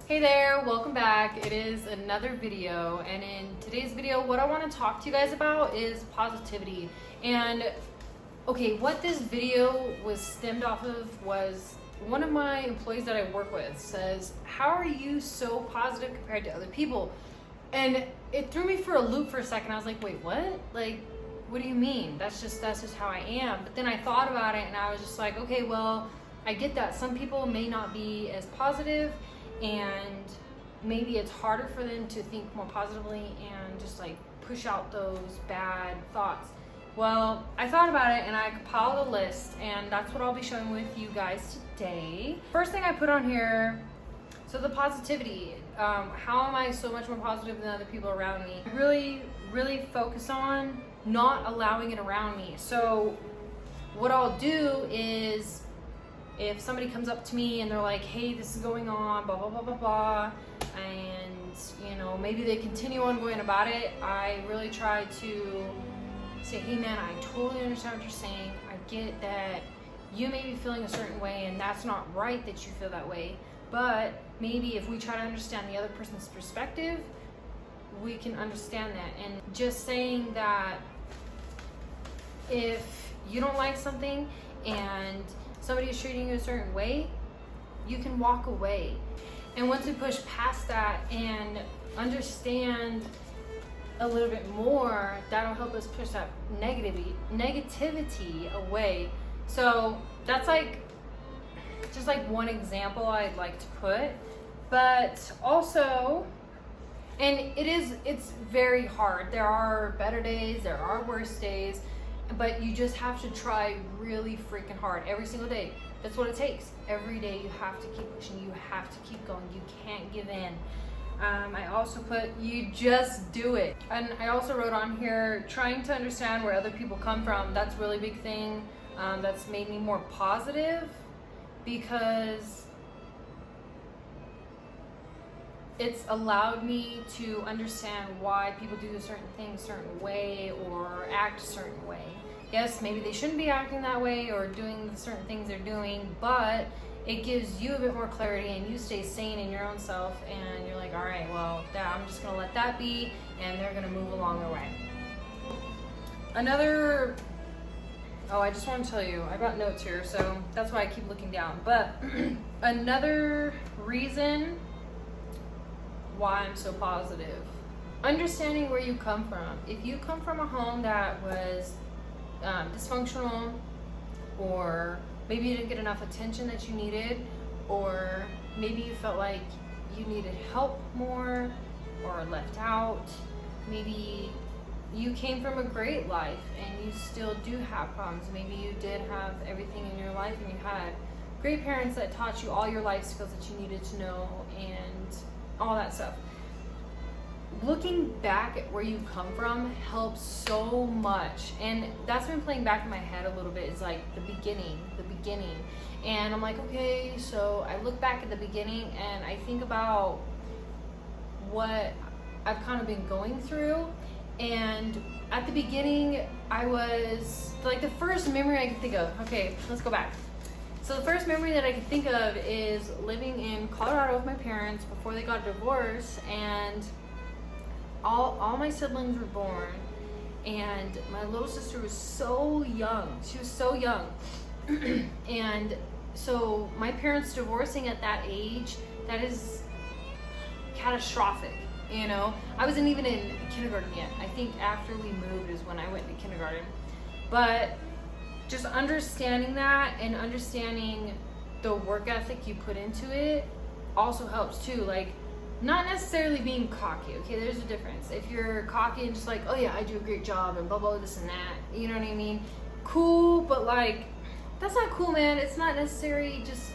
Hey there, welcome back. It is another video, and in today's video what I want to talk to you guys about is positivity. And okay, what this video was stemmed off of was one of my employees that I work with says, how are you so positive compared to other people? And it threw me for a loop for a second. I was like, wait, what? Like, what do you mean? That's just how I am. But then I thought about it and I was just like, okay, well, I get that some people may not be as positive, and maybe it's harder for them to think more positively and just like push out those bad thoughts. Well, I thought about it and I compiled a list, and that's what I'll be showing with you guys today. First thing I put on here, so the positivity. How am I so much more positive than other people around me? Really focus on not allowing it around me. So what I'll do is, if somebody comes up to me and they're like, hey, this is going on, blah, blah, blah, blah, blah, and maybe they continue on going about it, I really try to say, hey man, I totally understand what you're saying. I get that you may be feeling a certain way and that's not right that you feel that way, but maybe if we try to understand the other person's perspective, we can understand that. And just saying that if you don't like something and somebody is treating you a certain way, you can walk away. And once we push past that and understand a little bit more, that'll help us push that negativity away. So that's just one example I'd like to put. But also, and it's very hard. There are better days, there are worse days, but you just have to try really freaking hard every single day. That's what it takes. Every day you have to keep pushing, you have to keep going, you can't give in. I also put, you just do it. And I also wrote on here, trying to understand where other people come from. That's a really big thing. That's made me more positive, because it's allowed me to understand why people do a certain thing a certain way or act a certain way. Yes, maybe they shouldn't be acting that way or doing the certain things they're doing, but it gives you a bit more clarity and you stay sane in your own self, and you're like, all right, well, I'm just gonna let that be, and they're gonna move along their way. I just want to tell you, I got notes here, so that's why I keep looking down. But another reason why I'm so positive, understanding where you come from. If you come from a home that was dysfunctional, or maybe you didn't get enough attention that you needed, or maybe you felt like you needed help more or left out, maybe you came from a great life and you still do have problems. Maybe you did have everything in your life and you had great parents that taught you all your life skills that you needed to know and all that stuff. Looking back at where you come from helps so much, and that's been playing back in my head a little bit. Is like the beginning, and I'm like, okay, so I look back at the beginning and I think about what I've kind of been going through. And at the beginning, I was like, the first memory I can think of, okay, let's go back. So the first memory that I can think of is living in Colorado with my parents before they got a divorce, and all my siblings were born, and my little sister was so young. She was so young. And so my parents divorcing at that age, that is catastrophic. I wasn't even in kindergarten yet. I think after we moved is when I went to kindergarten. But just understanding that and understanding the work ethic you put into it also helps too. Like, not necessarily being cocky, okay? There's a difference. If you're cocky and just like, oh yeah, I do a great job and blah, blah, this and that, you know what I mean? Cool, but like, that's not cool, man. It's not necessary. Just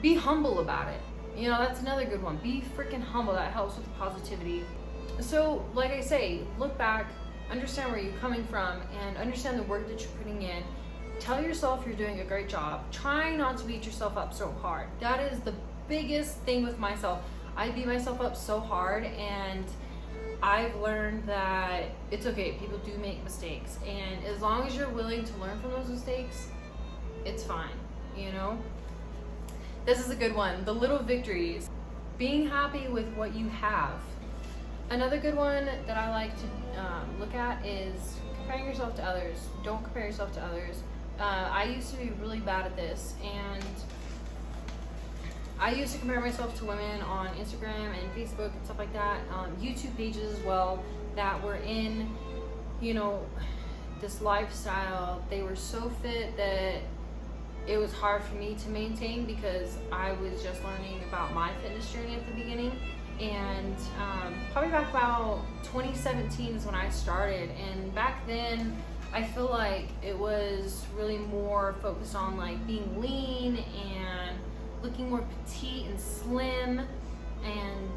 be humble about it. That's another good one. Be freaking humble. That helps with positivity. So, like I say, look back, understand where you're coming from, and understand the work that you're putting in. Tell yourself you're doing a great job. Try not to beat yourself up so hard. That is the biggest thing with myself. I beat myself up so hard, and I've learned that it's okay. People do make mistakes, and as long as you're willing to learn from those mistakes, it's fine. This is a good one. The little victories. being happy with what you have. Another good one that I like to look at is comparing yourself to others. Don't compare yourself to others. I used to be really bad at this, and I used to compare myself to women on Instagram and Facebook and stuff like that, YouTube pages as well, that were in, you know, this lifestyle. They were so fit that it was hard for me to maintain because I was just learning about my fitness journey at the beginning. And probably back about 2017 is when I started, and back then I feel like it was really more focused on like being lean and looking more petite and slim, and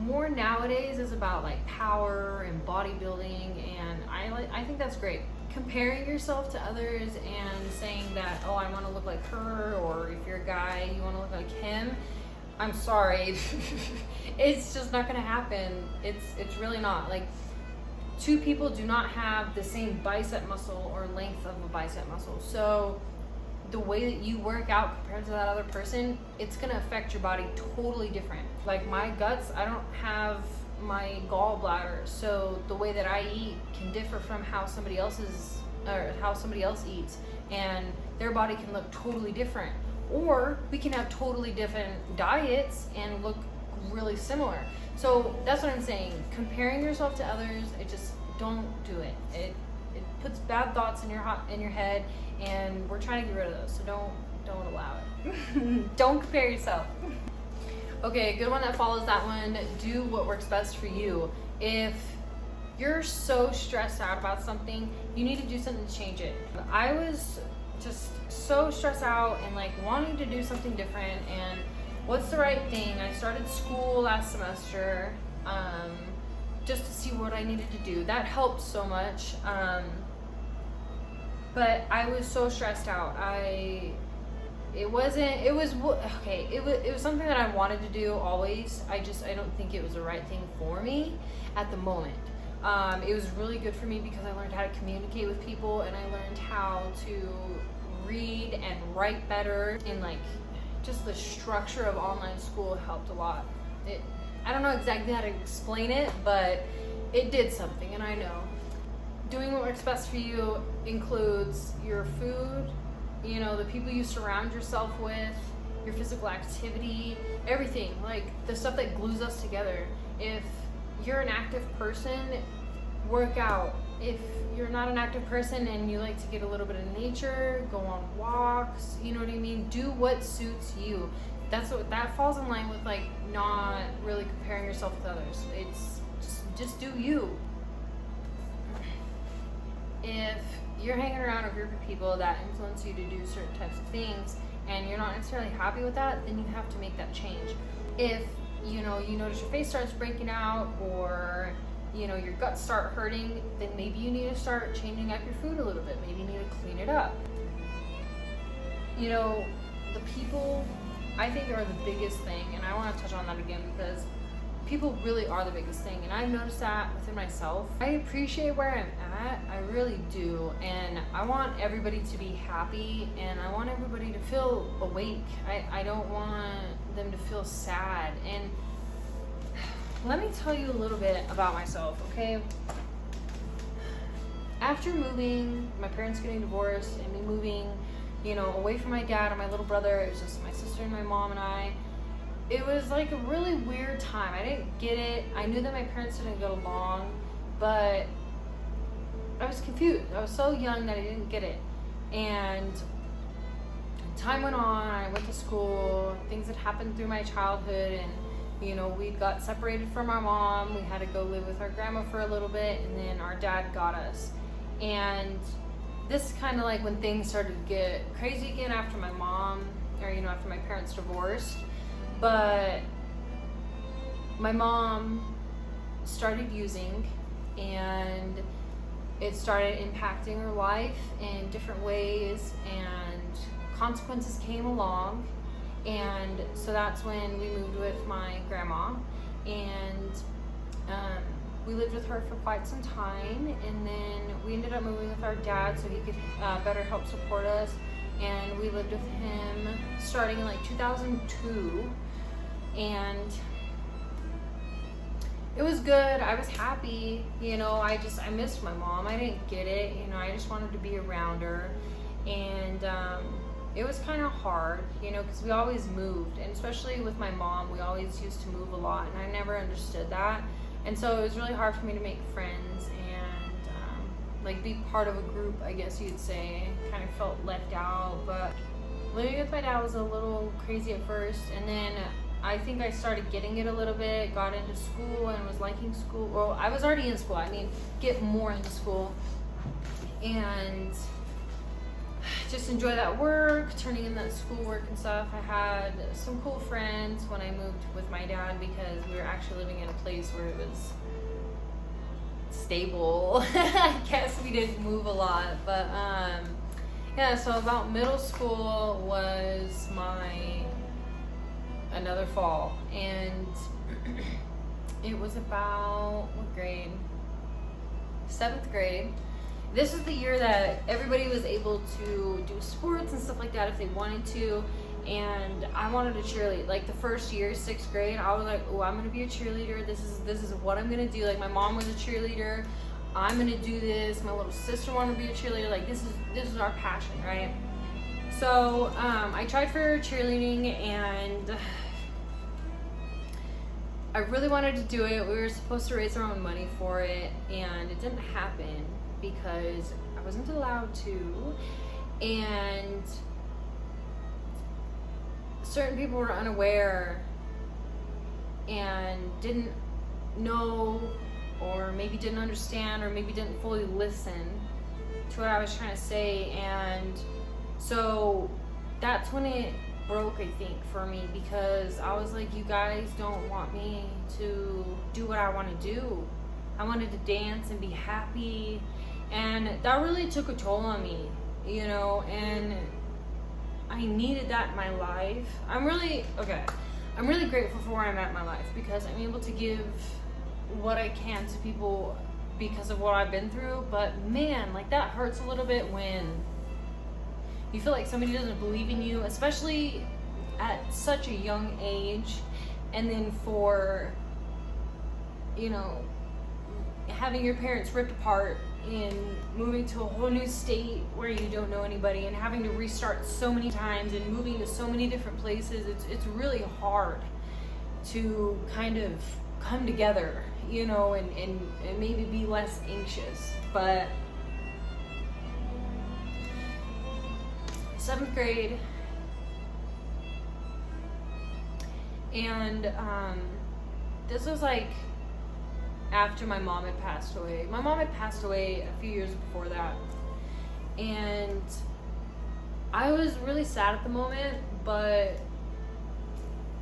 more nowadays is about like power and bodybuilding, and I think that's great. Comparing yourself to others and saying that, oh, I want to look like her, or if you're a guy you want to look like him, I'm sorry. It's just not gonna happen. It's really not. Like, two people do not have the same bicep muscle or length of a bicep muscle. So the way that you work out compared to that other person, it's gonna affect your body totally different. Like my guts, I don't have my gallbladder, so the way that I eat can differ from how somebody else eats, and their body can look totally different. Or we can have totally different diets and look really similar. So that's what I'm saying. Comparing yourself to others, don't do it. It puts bad thoughts in your head, and we're trying to get rid of those. So don't allow it. Don't compare yourself. Okay, a good one that follows that one. Do what works best for you. If you're so stressed out about something, you need to do something to change it. I was just so stressed out and like wanting to do something different, and what's the right thing? I started school last semester just to see what I needed to do. That helped so much, but I was so stressed out. It was something that I wanted to do always. I don't think it was the right thing for me at the moment. It was really good for me because I learned how to communicate with people, and I learned how to read and write better, and like just the structure of online school helped a lot. I don't know exactly how to explain it, but it did something, and I know. Doing what works best for you includes your food, you know, the people you surround yourself with, your physical activity, everything, like the stuff that glues us together. If you're an active person, work out. If you're not an active person and you like to get a little bit of nature, go on walks, you know what I mean? Do what suits you. That falls in line with like not really comparing yourself with others. It's just do you. If you're hanging around a group of people that influence you to do certain types of things and you're not necessarily happy with that, then you have to make that change. If you notice your face starts breaking out, or your guts start hurting, then maybe you need to start changing up your food a little bit. Maybe you need to clean it up. The people, I think, are the biggest thing, and I want to touch on that again because people really are the biggest thing, and I've noticed that within myself. I appreciate where I'm at, I really do, and I want everybody to be happy, and I want everybody to feel awake. I don't want them to feel sad. And let me tell you a little bit about myself, okay? After moving, my parents getting divorced, and me moving, away from my dad and my little brother, it was just my sister and my mom and I. It was like a really weird time. I didn't get it. I knew that my parents didn't get along, but I was confused. I was so young that I didn't get it. And time went on, I went to school, things had happened through my childhood, and we got separated from our mom. We had to go live with our grandma for a little bit, and then our dad got us. And this is kind of like when things started to get crazy again after my mom, or after my parents divorced. But my mom started using, and it started impacting her life in different ways, and consequences came along. And so that's when we moved with my grandma, and we lived with her for quite some time, and then we ended up moving with our dad so he could better help support us. And we lived with him starting in like 2002 And it was good. I was happy. I missed my mom. I didn't get it. I just wanted to be around her. And it was kind of hard, because we always moved. And especially with my mom, we always used to move a lot. And I never understood that. And so it was really hard for me to make friends and be part of a group, I guess you'd say. Kind of felt left out. But living with my dad was a little crazy at first. And then I think I started getting it a little bit, got into school and was liking school. Well, I was already in school. Get more into school. And just enjoy that work, turning in that schoolwork and stuff. I had some cool friends when I moved with my dad because we were actually living in a place where it was stable. I guess we didn't move a lot. But yeah, so about middle school was another fall, and it was about what grade? 7th grade. This is the year that everybody was able to do sports and stuff like that if they wanted to, and I wanted to cheerlead. The first year, 6th grade, I was like, oh, I'm gonna be a cheerleader. This is what I'm gonna do. My mom was a cheerleader. I'm gonna do this. My little sister wanted to be a cheerleader. This is our passion, right? So I tried for cheerleading, and I really wanted to do it. We were supposed to raise our own money for it, and it didn't happen because I wasn't allowed to, and certain people were unaware and didn't know, or maybe didn't understand, or maybe didn't fully listen to what I was trying to say. And so that's when it broke, I think, for me, because I was like, you guys don't want me to do what I want to do. I wanted to dance and be happy, and that really took a toll on me, and I needed that in my life. I'm really grateful for where I'm at in my life, because I'm able to give what I can to people because of what I've been through. But man, that hurts a little bit when you feel like somebody doesn't believe in you, especially at such a young age, and then for having your parents ripped apart and moving to a whole new state where you don't know anybody, and having to restart so many times and moving to so many different places. It's really hard to kind of come together, and maybe be less anxious. But 7th grade, and this was after my mom had passed away. My mom had passed away a few years before that, and I was really sad at the moment, but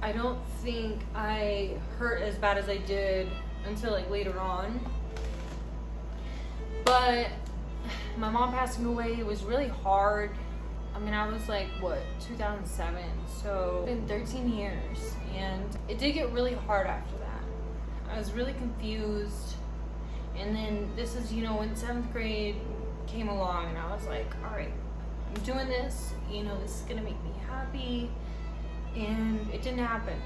I don't think I hurt as bad as I did until later on. But my mom passing away was really hard. I was 2007, so it's been 13 years, and it did get really hard after that. I was really confused, and then this is, when 7th grade came along, and I was like, all right, I'm doing this, this is gonna make me happy, and it didn't happen.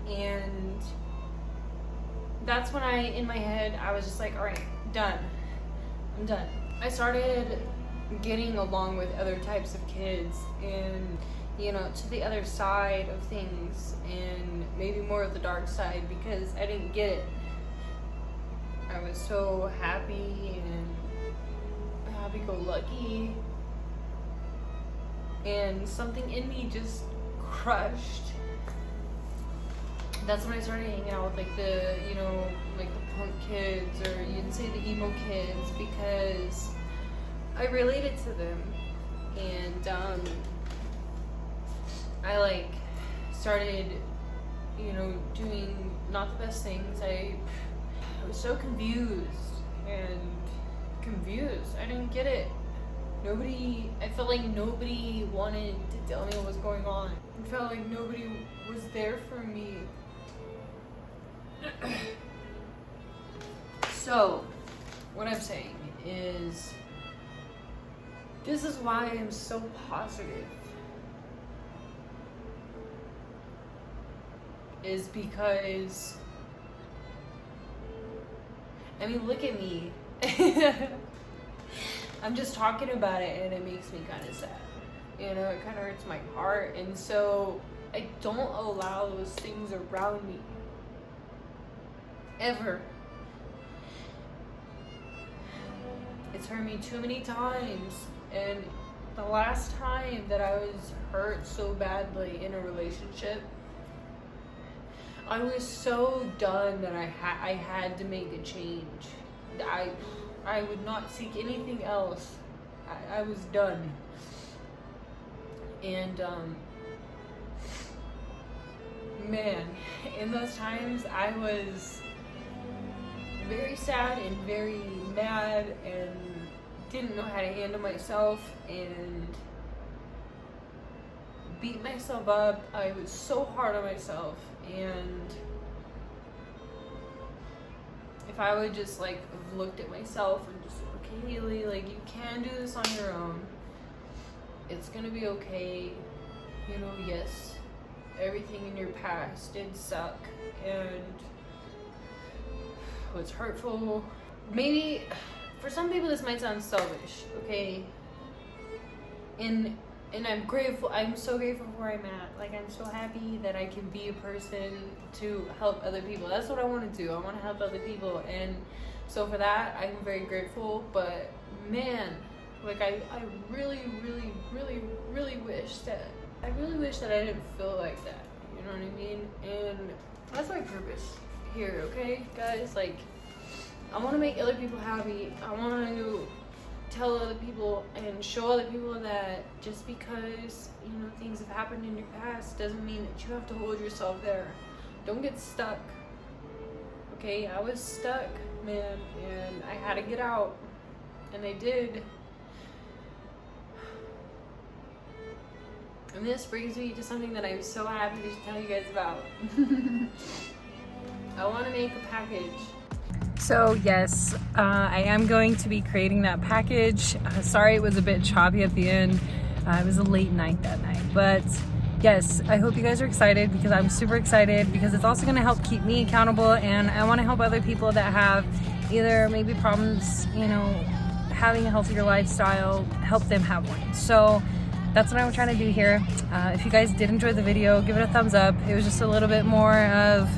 And that's when in my head, I was just like, all right, done. I'm done. I started getting along with other types of kids, and to the other side of things, and maybe more of the dark side, because I didn't get it. I was so happy and happy-go-lucky, and something in me just crushed. That's when I started hanging out with the punk kids, or you'd say the emo kids, because I related to them. And I started doing not the best things. I was so confused. I didn't get it. I felt like nobody wanted to tell me what was going on. I felt like nobody was there for me. So, what I'm saying is, this is why I'm so positive. is because, I mean, look at me. I'm just talking about it and it makes me kind of sad. You know, it kind of hurts my heart. And so I don't allow those things around me. Ever. It's hurt me too many times. And the last time that I was hurt so badly in a relationship, I was so done that I had to make a change. I would not seek anything else. I was done. And man, in those times I was very sad and very mad and didn't know how to handle myself and beat myself up. I was so hard on myself, and if I would just like have looked at myself and just, okay, Haley, like, you can do this on your own. It's gonna be okay. You know, yes, everything in your past did suck and was hurtful. Maybe for some people this might sound selfish, okay? And I'm grateful. I'm so grateful for where I'm at. Like, I'm so happy that I can be a person to help other people. That's what I want to do. I want to help other people, and so for that I'm very grateful. But man, like, I really wish that I didn't feel like that. You know what I mean? And that's my purpose here, okay, guys? Like, I want to make other people happy. I want to tell other people and show other people that just because, you know, things have happened in your past doesn't mean that you have to hold yourself there. Don't get stuck. Okay, I was stuck, man, and I had to get out, and I did. And this brings me to something that I'm so happy to tell you guys about. I want to make a package. So yes, I am going to be creating that package. Sorry it was a bit choppy at the end. It was a late night that night. But yes, I hope you guys are excited, because I'm super excited, because it's also going to help keep me accountable, and I want to help other people that have either maybe problems, you know, having a healthier lifestyle, help them have one. So that's what I'm trying to do here. If you guys did enjoy the video, give it a thumbs up. It was just a little bit more of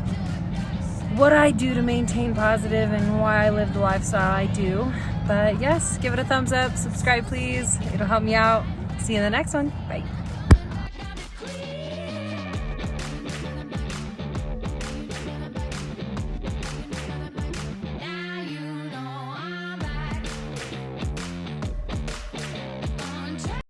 what I do to maintain positive and why I live the lifestyle I do. But yes, give it a thumbs up, subscribe please, it'll help me out. See you in the next one. Bye.